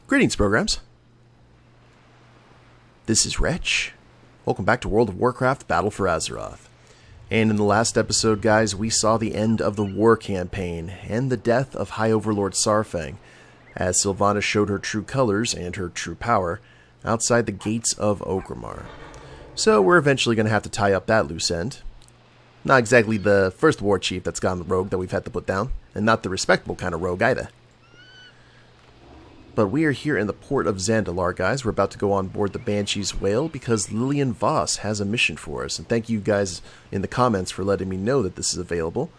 Greetings, programs. This is Wretch. Welcome back to World of Warcraft Battle for Azeroth. And in the last episode, guys, we saw the end of the war campaign and the death of High Overlord Saurfang, as Sylvanas showed her true colors and her true power outside the gates of Orgrimmar. So we're eventually going to have to tie up that loose end. Not exactly the first war chief that's gone rogue that we've had to put down, and not the respectable kind of rogue either. But we are here in the port of Zandalar, guys. We're about to go on board the Banshees whale because Lillian Voss has a mission for us. And thank you guys in the comments for letting me know that this is available.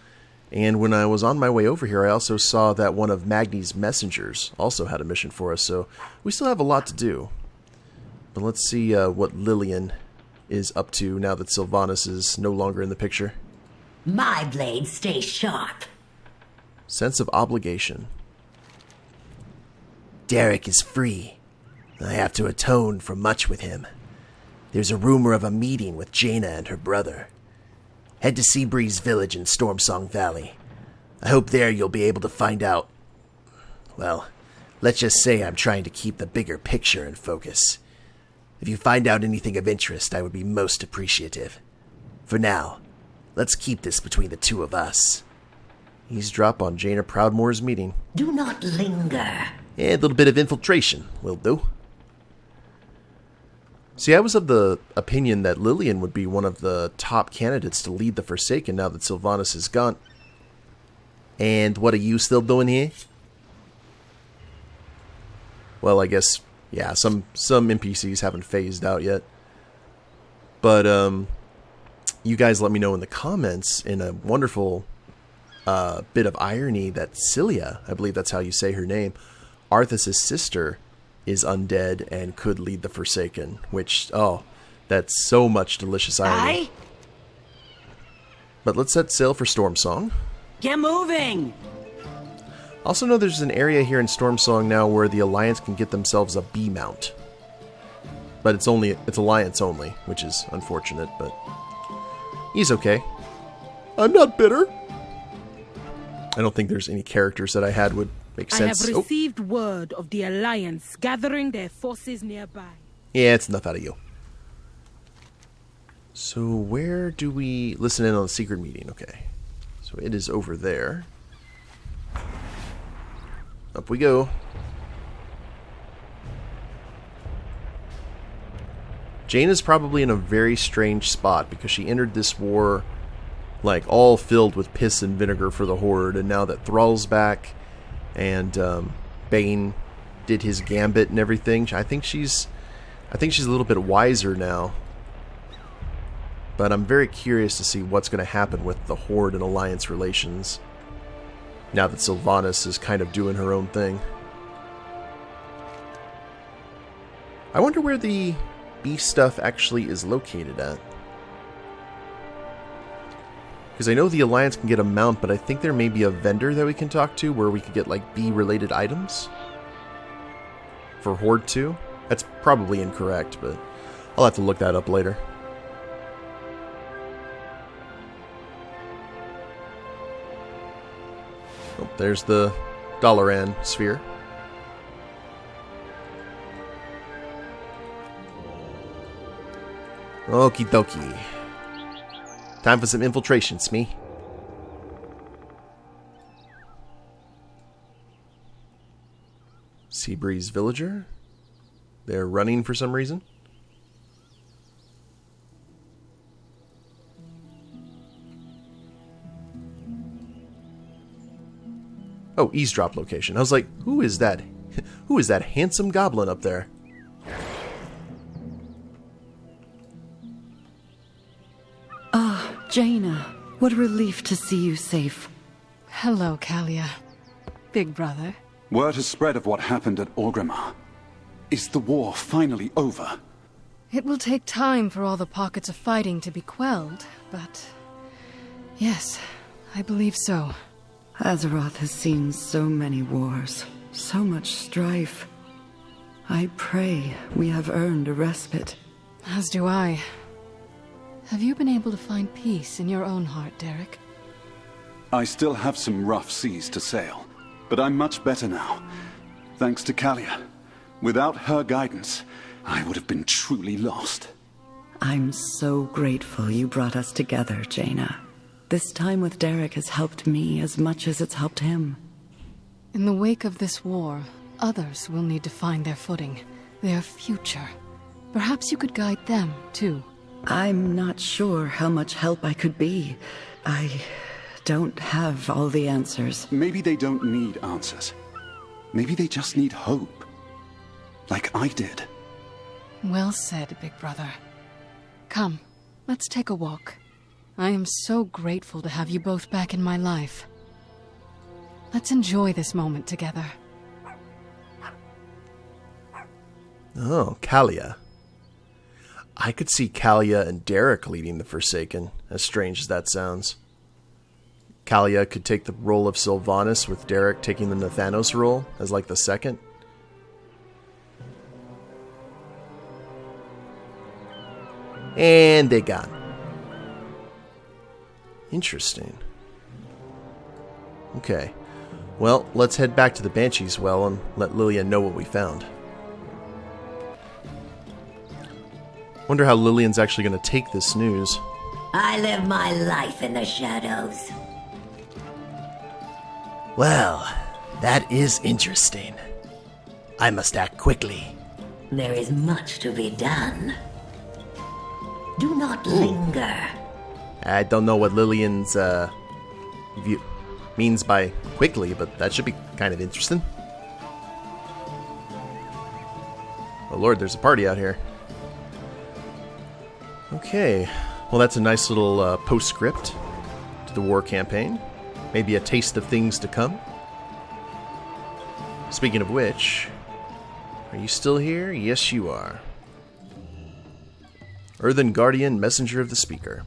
And when I was on my way over here, I also saw that one of Magni's messengers also had a mission for us. So we still have a lot to do. But let's see what Lillian is up to now that Sylvanas is no longer in the picture. My blade stays sharp. Sense of obligation. Derek is free. I have to atone for much with him. There's a rumor of a meeting with Jaina and her brother. Head to Seabreeze Village in Stormsong Valley. I hope there you'll be able to find out. Well, let's just say I'm trying to keep the bigger picture in focus. If you find out anything of interest, I would be most appreciative. For now, let's keep this between the two of us. Eavesdrop on Jaina Proudmoore's meeting. Do not linger. And a little bit of infiltration will do. See, I was of the opinion that Lillian would be one of the top candidates to lead the Forsaken now that Sylvanas is gone. And what are you still doing here? Well, I guess, yeah, some NPCs haven't phased out yet. But, you guys let me know in the comments in a wonderful bit of irony that Cilia, I believe that's how you say her name, Arthas' sister, is undead and could lead the Forsaken, which, oh, that's so much delicious irony. But let's set sail for Stormsong. Get moving! Also know there's an area here in Stormsong now where the Alliance can get themselves a B mount. But it's Alliance only, which is unfortunate, but he's okay. I'm not bitter. I don't think there's any characters that I had would make sense. I have received word of the Alliance gathering their forces nearby. Yeah, it's enough out of you. So where do we listen in on the secret meeting? Okay. So it is over there. Up we go. Jaina's probably in a very strange spot because she entered this war like all filled with piss and vinegar for the Horde, and now that Thrall's back and Bane did his gambit and everything, I think she's a little bit wiser now. But I'm very curious to see what's going to happen with the Horde and Alliance relations now that Sylvanas is kind of doing her own thing. I wonder where the beef stuff actually is located at. Because I know the Alliance can get a mount, but I think there may be a vendor that we can talk to where we could get, like, bee-related items for Horde 2. That's probably incorrect, but I'll have to look that up later. Oh, there's the Dalaran sphere. Okie dokie. Time for some infiltration, Smee. Seabreeze Villager. They're running for some reason. Oh, eavesdrop location. I was like, who is that? Who is that handsome goblin up there? Jaina, what a relief to see you safe. Hello, Kalia. Big brother. Word has spread of what happened at Orgrimmar. Is the war finally over? It will take time for all the pockets of fighting to be quelled, but yes, I believe so. Azeroth has seen so many wars, so much strife. I pray we have earned a respite. As do I. Have you been able to find peace in your own heart, Derek? I still have some rough seas to sail, but I'm much better now. Thanks to Kalia. Without her guidance, I would have been truly lost. I'm so grateful you brought us together, Jaina. This time with Derek has helped me as much as it's helped him. In the wake of this war, others will need to find their footing, their future. Perhaps you could guide them, too. I'm not sure how much help I could be. I don't have all the answers. Maybe they don't need answers. Maybe they just need hope. Like I did. Well said, big brother. Come, let's take a walk. I am so grateful to have you both back in my life. Let's enjoy this moment together. Oh, Kalia. I could see Kalia and Derek leading the Forsaken, as strange as that sounds. Kalia could take the role of Sylvanas, with Derek taking the Nathanos role as like the second. And they gone. Interesting. Okay. Well, let's head back to the Banshees well and let Lillian know what we found. Wonder how Lillian's actually going to take this news. I live my life in the shadows. Well, that is interesting. I must act quickly. There is much to be done. Do not linger. I don't know what Lillian's view means by quickly, but that should be kind of interesting. Oh lord, there's a party out here. Okay, well that's a nice little postscript to the war campaign. Maybe a taste of things to come. Speaking of which, are you still here? Yes, you are. Earthen Guardian, Messenger of the Speaker.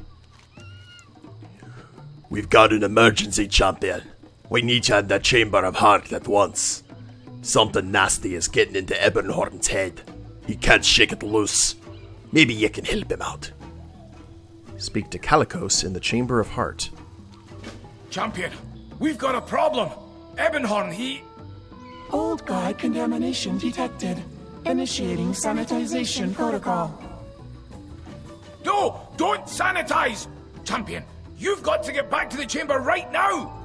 We've got an emergency, champion. We need you in the Chamber of Heart at once. Something nasty is getting into Ebonhorn's head. He can't shake it loose. Maybe you can help him out. Speak to Calicos in the Chamber of Heart. Champion, we've got a problem. Ebonhorn, he... Old guard contamination detected. Initiating sanitization protocol. No, don't sanitize! Champion, you've got to get back to the chamber right now!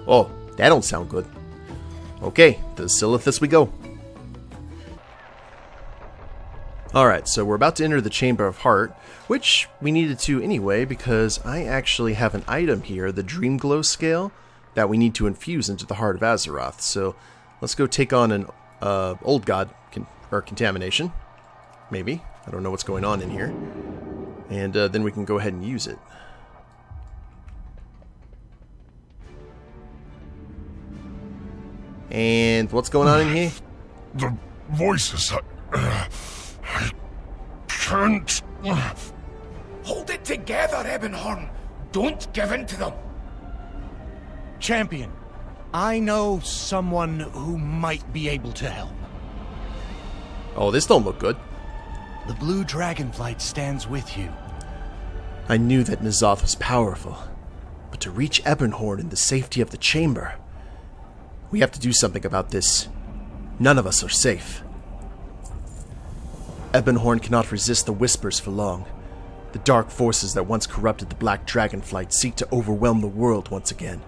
Oh, that don't sound good. Okay, to Silithus we go. Alright, so we're about to enter the Chamber of Heart, which we needed to anyway because I actually have an item here, the Dream Glow Scale, that we need to infuse into the Heart of Azeroth. So let's go take on an old god contamination. Maybe. I don't know what's going on in here. And then we can go ahead and use it. And what's going on in here? The voices. I can't. Hold it together, Ebonhorn. Don't give in to them. Champion, I know someone who might be able to help. Oh, this don't look good. The Blue Dragonflight stands with you. I knew that N'Zoth was powerful, but to reach Ebonhorn in the safety of the chamber, we have to do something about this. None of us are safe. Ebonhorn cannot resist the Whispers for long. The dark forces that once corrupted the Black Dragonflight seek to overwhelm the world once again.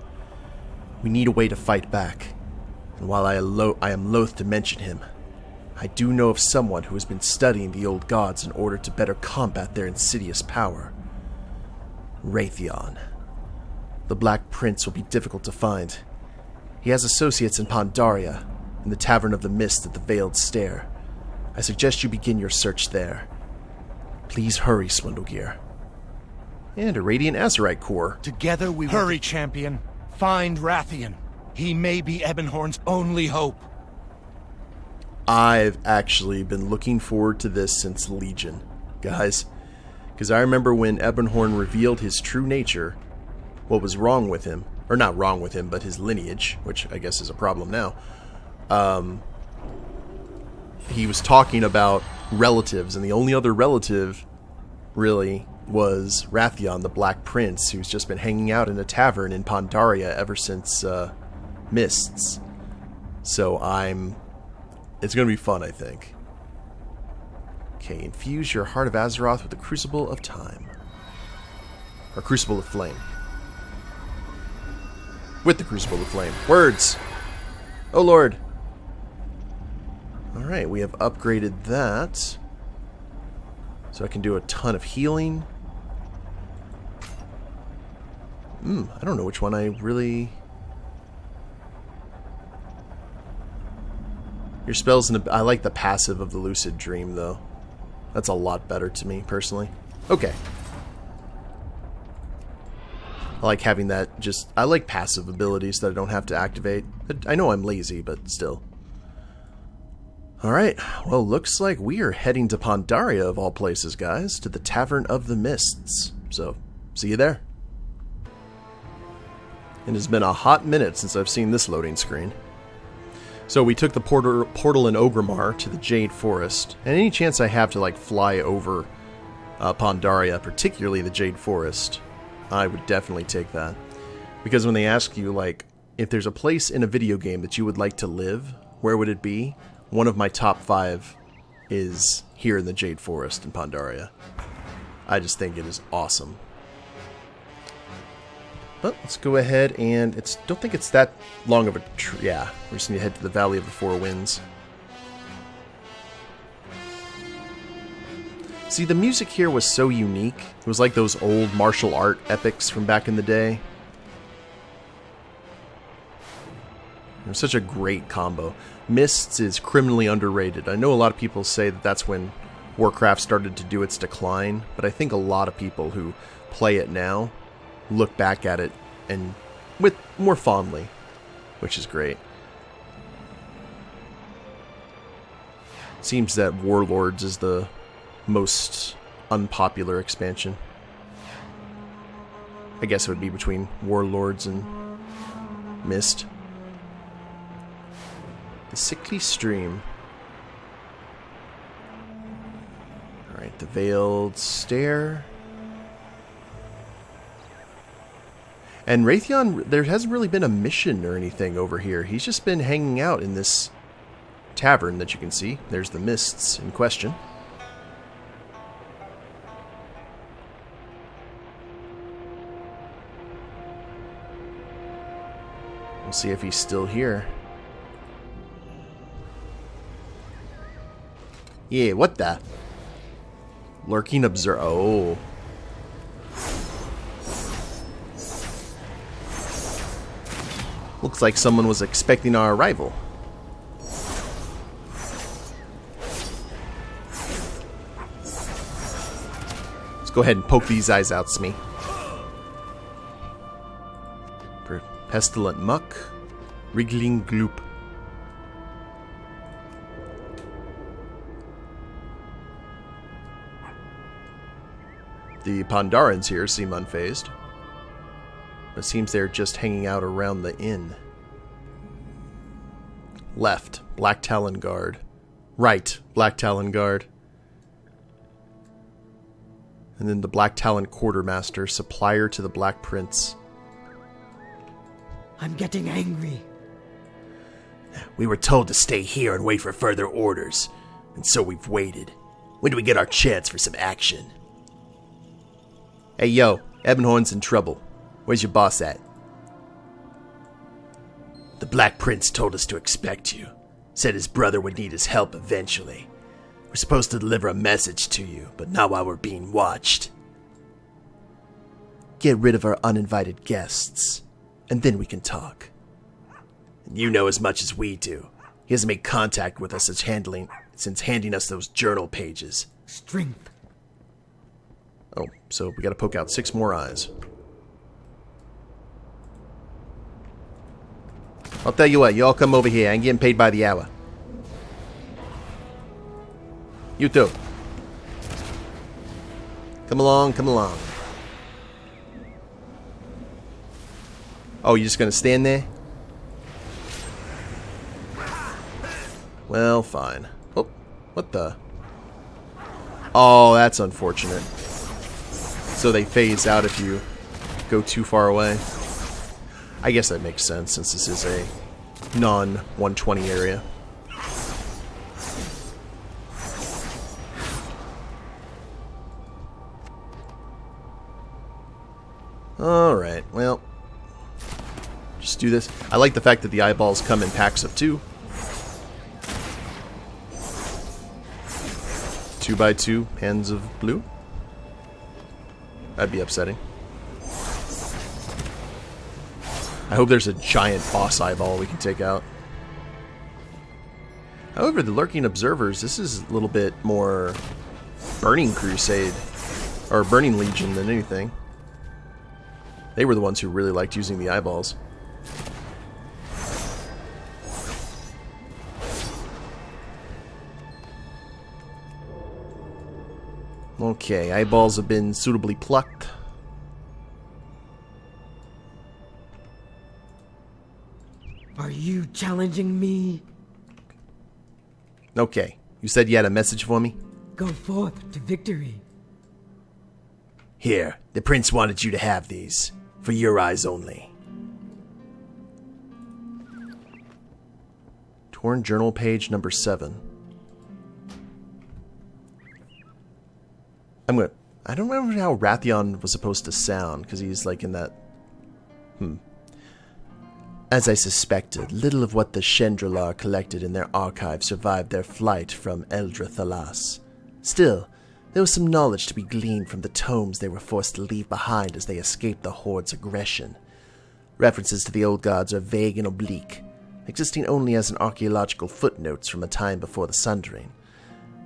We need a way to fight back, and while I am loath to mention him, I do know of someone who has been studying the old gods in order to better combat their insidious power. Wrathion. The Black Prince will be difficult to find. He has associates in Pandaria, in the Tavern of the Mist at the Veiled Stair. I suggest you begin your search there. Please hurry, Swindlegear. And a Radiant Azerite core. Together we will... Hurry, champion. Find Wrathion. He may be Ebonhorn's only hope. I've actually been looking forward to this since Legion, guys. Because I remember when Ebonhorn revealed his true nature, what was wrong with him, or not wrong with him, but his lineage, which I guess is a problem now. He was talking about relatives, and the only other relative, really, was Wrathion, the Black Prince, who's just been hanging out in a tavern in Pandaria ever since Mists. So I'm It's going to be fun, I think. Okay, infuse your Heart of Azeroth with the Crucible of Time. Or Crucible of Flame. With the Crucible of Flame. Words! Oh lord! Alright, we have upgraded that. So I can do a ton of healing. I don't know which one I really... Your spells, I like the passive of the Lucid Dream, though. That's a lot better to me, personally. Okay. I like having that I like passive abilities that I don't have to activate. I know I'm lazy, but still. Alright, well, looks like we are heading to Pandaria, of all places, guys, to the Tavern of the Mists. So, see you there. It has been a hot minute since I've seen this loading screen. So we took the portal in Orgrimmar to the Jade Forest, and any chance I have to, like, fly over Pandaria, particularly the Jade Forest, I would definitely take that. Because when they ask you, like, if there's a place in a video game that you would like to live, where would it be? One of my top 5 is here in the Jade Forest in Pandaria. I just think it is awesome. But let's go ahead and don't think it's that long of a yeah, we just need to head to the Valley of the Four Winds. See, the music here was so unique. It was like those old martial art epics from back in the day. It was such a great combo. Mists is criminally underrated. I know a lot of people say that that's when Warcraft started to do its decline, but I think a lot of people who play it now look back at it and with more fondly, which is great. Seems that Warlords is the most unpopular expansion. I guess it would be between Warlords and Mist. The Sickly Stream. Alright, the Veiled Stair. And Wrathion, there hasn't really been a mission or anything over here. He's just been hanging out in this tavern that you can see. There's the Mists in question. We'll see if he's still here. Yeah, what the? Lurking observer. Oh. Looks like someone was expecting our arrival. Let's go ahead and poke these eyes out, Smee. Pestilent Muck. Wriggling Gloop. The Pandarans here seem unfazed. It seems they're just hanging out around the inn. Left, Black Talon Guard. Right, Black Talon Guard. And then the Black Talon Quartermaster, supplier to the Black Prince. I'm getting angry. We were told to stay here and wait for further orders, and so we've waited. When do we get our chance for some action? Hey yo, Ebonhorn's in trouble. Where's your boss at? The Black Prince told us to expect you. Said his brother would need his help eventually. We're supposed to deliver a message to you, but not while we're being watched. Get rid of our uninvited guests, and then we can talk. And you know as much as we do. He hasn't made contact with us since handing us those journal pages. Strength. Oh, so we gotta poke out 6 more eyes. I'll tell you what, you all come over here. I ain't getting paid by the hour. You too. Come along, come along. Oh, you're just gonna stand there? Well, fine. Oh, what the? Oh, that's unfortunate. So they phase out if you go too far away. I guess that makes sense since this is a non-120 area. Alright, well. Just do this. I like the fact that the eyeballs come in packs of 2. 2x2 hands of blue. That'd be upsetting. I hope there's a giant boss eyeball we can take out. However, the Lurking Observers, this is a little bit more Burning Crusade, or Burning Legion than anything. They were the ones who really liked using the eyeballs. Okay, eyeballs have been suitably plucked. Are you challenging me? Okay, you said you had a message for me? Go forth to victory. Here, the prince wanted you to have these. For your eyes only. Torn journal page number 7. I don't remember how Wrathion was supposed to sound, because he's like in that... As I suspected, little of what the Chendralar collected in their archive survived their flight from Eldra-Thalas. Still, there was some knowledge to be gleaned from the tomes they were forced to leave behind as they escaped the Horde's aggression. References to the old gods are vague and oblique, existing only as an archaeological footnotes from a time before the Sundering.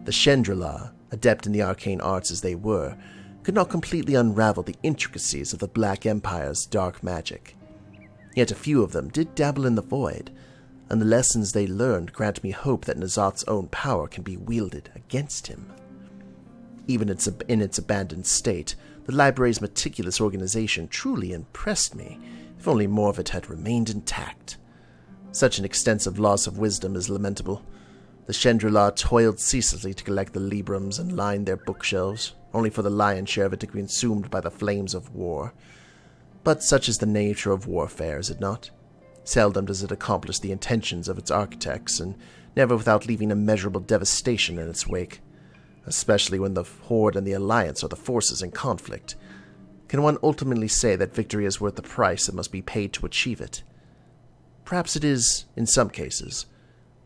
The Chendralar, adept in the arcane arts as they were, could not completely unravel the intricacies of the Black Empire's dark magic. Yet a few of them did dabble in the void, and the lessons they learned grant me hope that N'Zot's own power can be wielded against him. Even in its abandoned state, the library's meticulous organization truly impressed me, if only more of it had remained intact. Such an extensive loss of wisdom is lamentable. The Chendralar toiled ceaselessly to collect the librams and line their bookshelves, only for the lion's share of it to be consumed by the flames of war. But such is the nature of warfare, is it not? Seldom does it accomplish the intentions of its architects, and never without leaving immeasurable devastation in its wake. Especially when the Horde and the Alliance are the forces in conflict. Can one ultimately say that victory is worth the price that must be paid to achieve it? Perhaps it is, in some cases,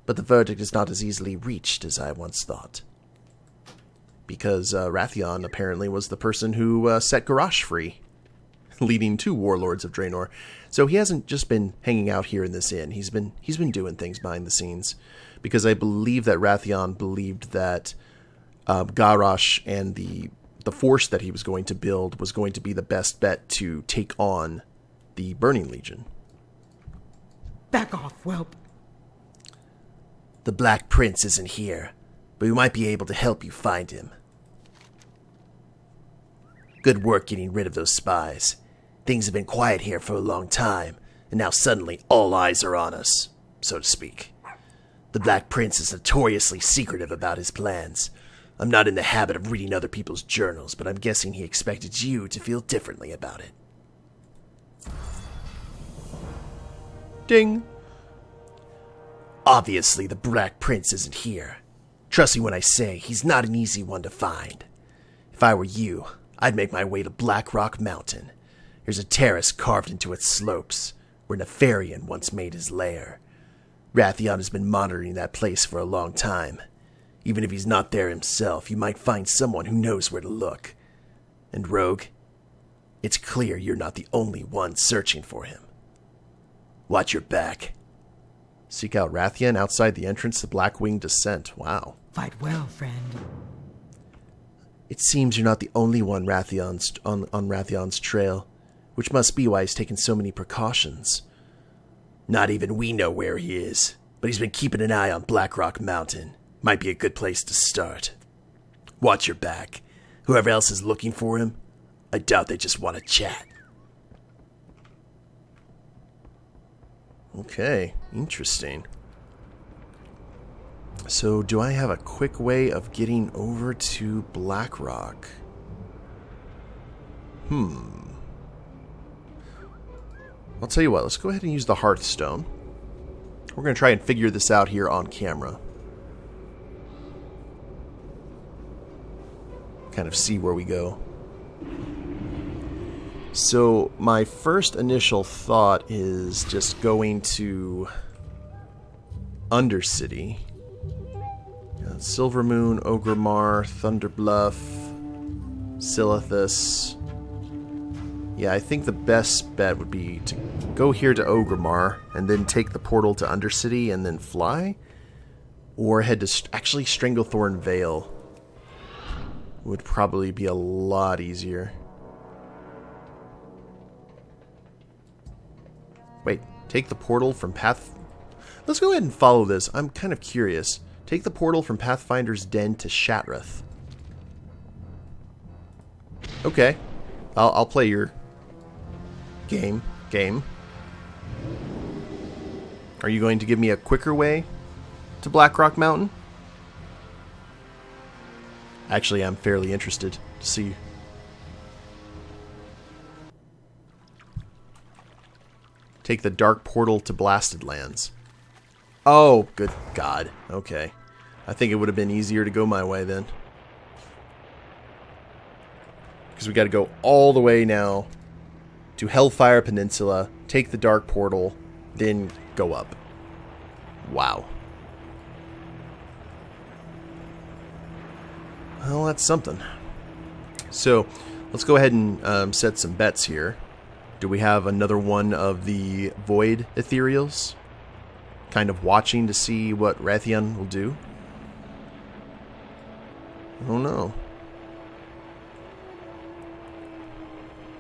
but the verdict is not as easily reached as I once thought. Because Wrathion apparently was the person who set Garrosh free, leading to Warlords of Draenor. So he hasn't just been hanging out here in this inn. He's been doing things behind the scenes, because I believe that Wrathion believed that Garrosh and the force that he was going to build was going to be the best bet to take on the Burning Legion. Back off, whelp. The Black Prince isn't here, but we might be able to help you find him. Good work getting rid of those spies. Things have been quiet here for a long time, and now suddenly all eyes are on us, so to speak. The Black Prince is notoriously secretive about his plans. I'm not in the habit of reading other people's journals, but I'm guessing he expected you to feel differently about it. Ding. Obviously, the Black Prince isn't here. Trust me when I say he's not an easy one to find. If I were you, I'd make my way to Blackrock Mountain. There's a terrace carved into its slopes, where Nefarian once made his lair. Wrathion has been monitoring that place for a long time. Even if he's not there himself, you might find someone who knows where to look. And Rogue, it's clear you're not the only one searching for him. Watch your back. Seek out Wrathion outside the entrance to Blackwing Descent. Wow. Fight well, friend. It seems you're not the only one on Wrathion's trail, which must be why he's taken so many precautions. Not even we know where he is, but he's been keeping an eye on Blackrock Mountain. Might be a good place to start. Watch your back. Whoever else is looking for him, I doubt they just want to chat. Okay, interesting. So, do I have a quick way of getting over to Blackrock? I'll tell you what, let's go ahead and use the Hearthstone. We're going to try and figure this out here on camera. Kind of see where we go. So my first initial thought is just going to Undercity. Silver Moon, Ogremar, Thunderbluff, Silithus. Yeah, I think the best bet would be to go here to Ogremar and then take the portal to Undercity and then fly. Or head to actually Stranglethorn Vale. Would probably be a lot easier. Wait, take the portal from Path... Let's go ahead and follow this. I'm kind of curious. Take the portal from Pathfinder's Den to Shattrath. Okay. I'll play your game. Are you going to give me a quicker way to Blackrock Mountain? Actually, I'm fairly interested to see. Take the dark portal to Blasted Lands. Oh, good God. Okay. I think it would have been easier to go my way then. Because we got to go all the way now to Hellfire Peninsula, take the dark portal, then go up. Wow. Well, that's something. So, let's go ahead and set some bets here. Do we have another one of the Void Ethereals? Kind of watching to see what Wrathion will do? I don't know.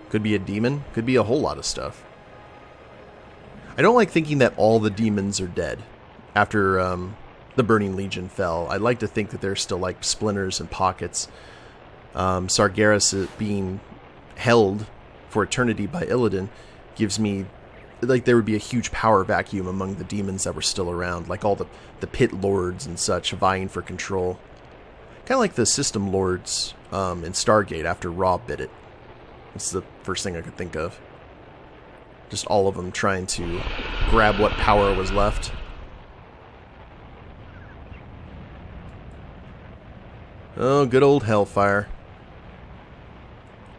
Could be a demon. Could be a whole lot of stuff. I don't like thinking that all the demons are dead after the Burning Legion fell. I like to think that there's still like splinters and pockets. Sargeras being held for eternity by Illidan gives me like there would be a huge power vacuum among the demons that were still around, like all the pit lords and such vying for control. Kind of like the system lords in Stargate after Ra bit it. That's the first thing I could think of. Just all of them trying to grab what power was left. Oh, good old Hellfire.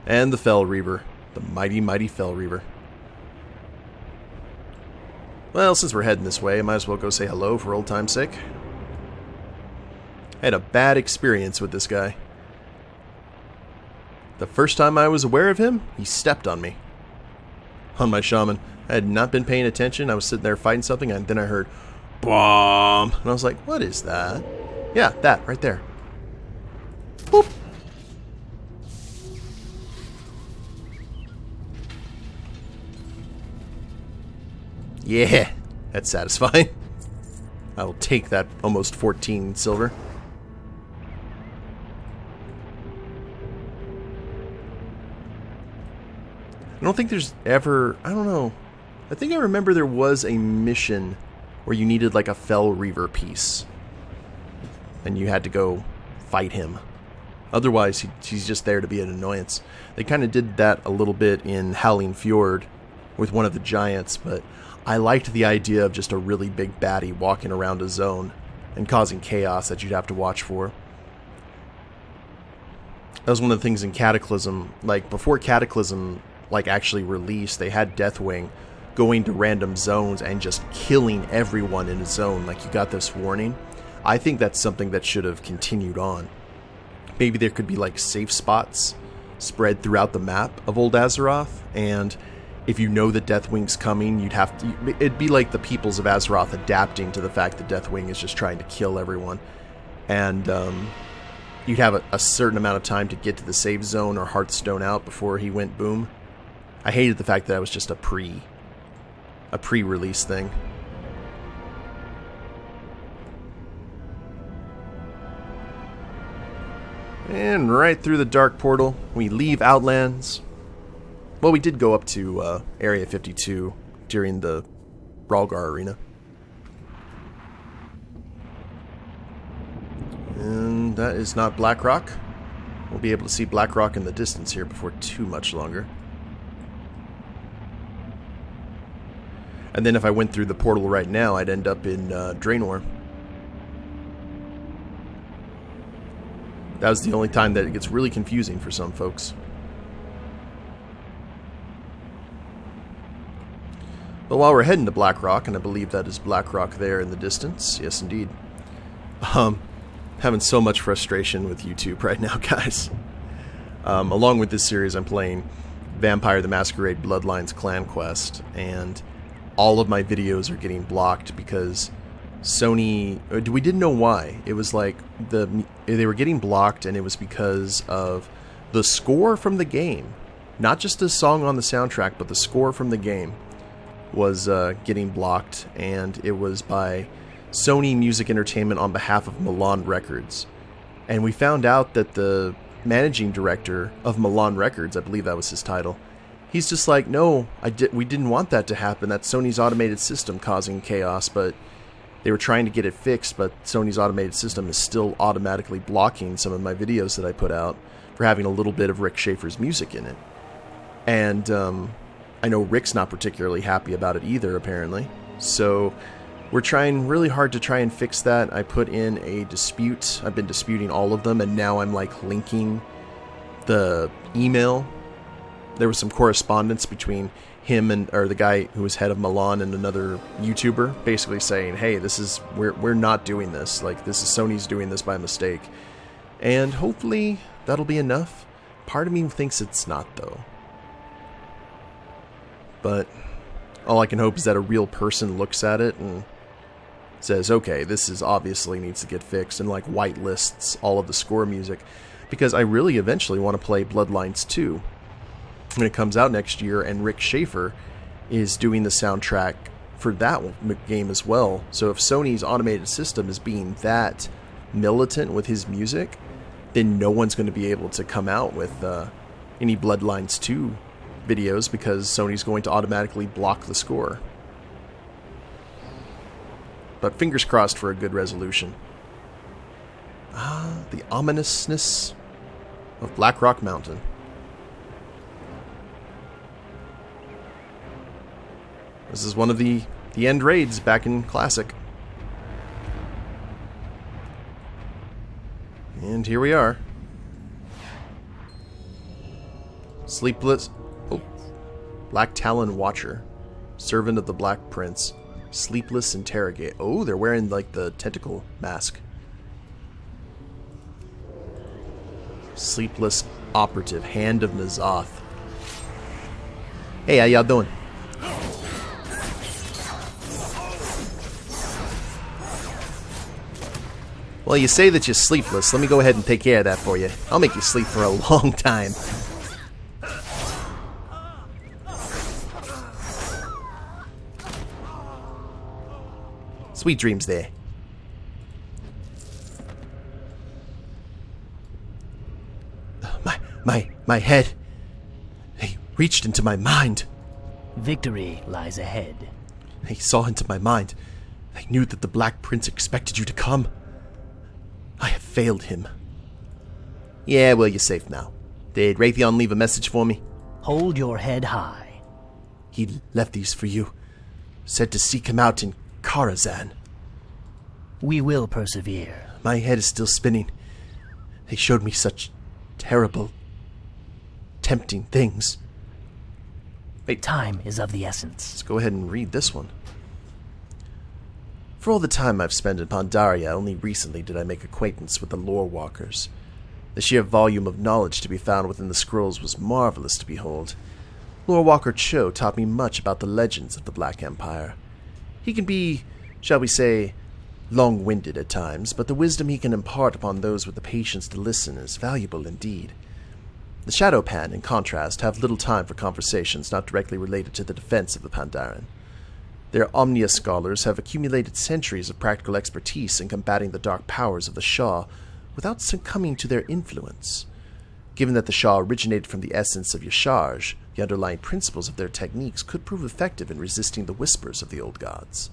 And the Fell Reaver. The mighty, mighty Fell Reaver. Well, since we're heading this way, I might as well go say hello for old time's sake. I had a bad experience with this guy. The first time I was aware of him, he stepped on me. On my shaman. I had not been paying attention. I was sitting there fighting something, and then I heard BOOM! And I was like, what is that? Yeah, that, right there. Boop! Yeah, that's satisfying. I will take that almost 14 silver. I don't think there's ever... I don't know. I think I remember there was a mission where you needed like a Fell Reaver piece. And you had to go fight him. Otherwise, he's just there to be an annoyance. They kind of did that a little bit in Howling Fjord with one of the giants, but I liked the idea of just a really big baddie walking around a zone and causing chaos that you'd have to watch for. That was one of the things in Cataclysm. Like, before Cataclysm actually released, they had Deathwing going to random zones and just killing everyone in a zone. Like, you got this warning. I think that's something that should have continued on. Maybe there could be like safe spots spread throughout the map of Old Azeroth, and if you know that Deathwing's coming, you'd have to... It'd be like the peoples of Azeroth adapting to the fact that Deathwing is just trying to kill everyone. And you'd have a certain amount of time to get to the save zone or Hearthstone out before he went boom. I hated the fact that it was just a pre-release thing. And right through the dark portal, we leave Outlands. Well, we did go up to Area 52 during the Rhalgar Arena. And that is not Blackrock. We'll be able to see Blackrock in the distance here before too much longer. And then if I went through the portal right now, I'd end up in Draenor. That was the only time that it gets really confusing for some folks. But while we're heading to Blackrock, and I believe that is Blackrock there in the distance, yes indeed, having so much frustration with YouTube right now, guys. Along with this series, I'm playing Vampire the Masquerade Bloodlines Clan Quest, and all of my videos are getting blocked because Sony, we didn't know why. It was like they were getting blocked, and it was because of the score from the game. Not just the song on the soundtrack, but the score from the game was getting blocked, and it was by Sony Music Entertainment on behalf of Milan Records. And we found out that the managing director of Milan Records, I believe that was his title, he's just like, no, we didn't want that to happen. That's Sony's automated system causing chaos, but they were trying to get it fixed, but Sony's automated system is still automatically blocking some of my videos that I put out for having a little bit of Rick Schaefer's music in it. And I know Rick's not particularly happy about it either, apparently. So we're trying really hard to try and fix that. I put in a dispute. I've been disputing all of them, and now I'm like linking the email. There was some correspondence between him and the guy who was head of Milan and another YouTuber, basically saying, "Hey, we're not doing this. Like, this is Sony's doing this by mistake." And hopefully that'll be enough. Part of me thinks it's not, though. But all I can hope is that a real person looks at it and says, okay, this is obviously needs to get fixed, and like whitelists all of the score music, because I really eventually want to play Bloodlines 2 when it comes out next year, and Rick Schaefer is doing the soundtrack for that game as well. So if Sony's automated system is being that militant with his music, then no one's going to be able to come out with any Bloodlines 2 videos, because Sony's going to automatically block the score. But fingers crossed for a good resolution. The ominousness of Blackrock Mountain. This is one of the end raids back in Classic. And here we are. Sleepless... Oh. Black Talon Watcher. Servant of the Black Prince. Sleepless Interrogate. Oh, they're wearing like the tentacle mask. Sleepless Operative. Hand of Nazoth. Hey, how y'all doing? Well, you say that you're sleepless. Let me go ahead and take care of that for you. I'll make you sleep for a long time. Sweet dreams there. My head. He reached into my mind. Victory lies ahead. He saw into my mind. I knew that the Black Prince expected you to come. I have failed him. Yeah, well, you're safe now. Did Wrathion leave a message for me? Hold your head high. He left these for you. Said to seek him out in Karazhan. We will persevere. My head is still spinning. They showed me such terrible, tempting things. Wait, time is of the essence. Let's go ahead and read this one. For all the time I've spent in Pandaria, only recently did I make acquaintance with the Lore Walkers. The sheer volume of knowledge to be found within the scrolls was marvelous to behold. Lore Walker Cho taught me much about the legends of the Black Empire. He can be, shall we say, long-winded at times, but the wisdom he can impart upon those with the patience to listen is valuable indeed. The Shadowpan, in contrast, have little time for conversations not directly related to the defense of the Pandaren. Their Omnia scholars have accumulated centuries of practical expertise in combating the dark powers of the Shah without succumbing to their influence. Given that the Shah originated from the essence of Yasharj, the underlying principles of their techniques could prove effective in resisting the whispers of the old gods.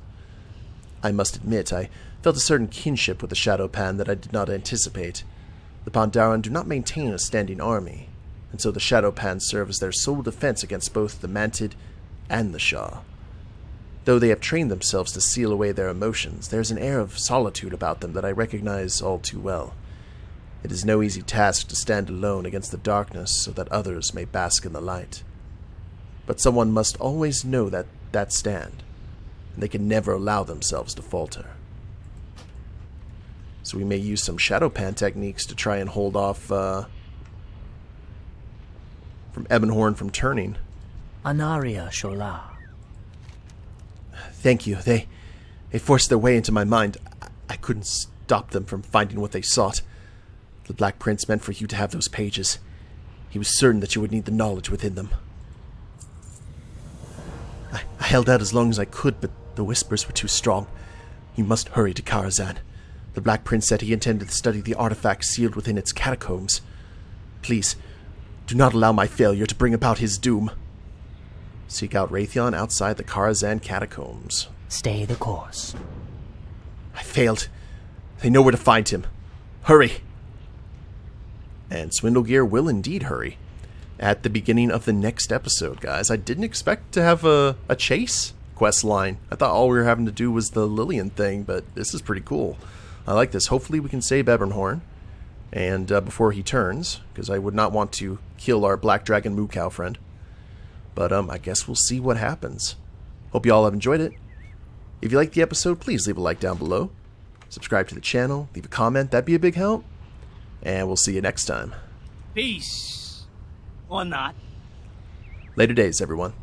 I must admit, I felt a certain kinship with the Shadowpan that I did not anticipate. The Pandaren do not maintain a standing army, and so the Shadowpan serve as their sole defense against both the Mantid and the Shah. Though they have trained themselves to seal away their emotions, there is an air of solitude about them that I recognize all too well. It is no easy task to stand alone against the darkness so that others may bask in the light. But someone must always know that that stand, and they can never allow themselves to falter. So we may use some shadow pan techniques to try and hold off from Ebonhorn from turning. Anaria Shola. Thank you. They forced their way into my mind. I couldn't stop them from finding what they sought. The Black Prince meant for you to have those pages. He was certain that you would need the knowledge within them. I held out as long as I could, but the whispers were too strong. You must hurry to Karazhan. The Black Prince said he intended to study the artifact sealed within its catacombs. Please, do not allow my failure to bring about his doom. Seek out Wrathion outside the Karazhan catacombs. Stay the course. I failed. They know where to find him. Hurry! And Swindlegear will indeed hurry. At the beginning of the next episode, guys. I didn't expect to have a chase quest line. I thought all we were having to do was the Lillian thing, but this is pretty cool. I like this. Hopefully we can save Ebonhorn and before he turns, because I would not want to kill our Black Dragon Moo Cow friend. But I guess we'll see what happens. Hope you all have enjoyed it. If you liked the episode, please leave a like down below. Subscribe to the channel, leave a comment, that'd be a big help. And we'll see you next time. Peace. Or not. Later days, everyone.